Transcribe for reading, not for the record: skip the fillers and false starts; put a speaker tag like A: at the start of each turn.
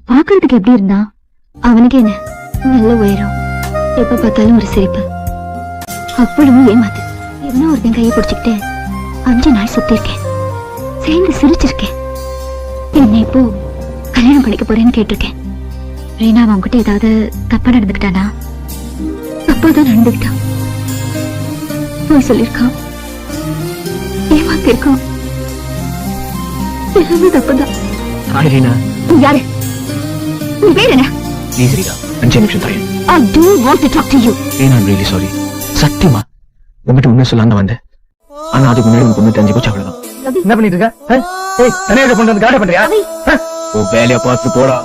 A: பாக்குறதுக்கு எப்படி இருந்தா? அவனுக்கு என்ன நல்ல உயரம், எப்ப பார்த்தாலும் ஒரு சிரிப்பு, அவ்வளவு ஏமாத்து. என்ன ஒருத்தன் கையை பிடிச்சுக்கிட்டு 5 நாள் சுத்தி இருக்கேன், சேர்ந்து சிரிச்சிருக்கேன். என்ன இப்போ கல்யாணம் பண்ணிக்க போறேன்னு கேட்டிருக்கேன். ரீனா அவன்கிட்ட ஏதாவது தப்பா நடந்துக்கிட்டானா? தப்பாதான் நடந்துக்கிட்டான். போய் சொல்லிருக்கான், ஏமாத்திருக்கான். எல்லாமே தப்புதான். யாரு? உன் பேர் என்ன?
B: Please, Rita. 5 நிமிஷம் தாயே.
A: I don't want to talk to you.
B: Rita, I'm really sorry. சத்தியமா உங்ககிட்ட உண்மை சொல்லாம வந்தேன். ஆனா அதுக்கு முன்னாடி உனக்கு ஒண்ணு தெரிஞ்சு போச்சு, அவ்வளவுதான்.
C: என்ன பண்ணிட்டு இருக்க? தனியாக கொண்டு வந்து காட்ட பண்றியா?
B: ஓ வேலையை பார்த்து போடா.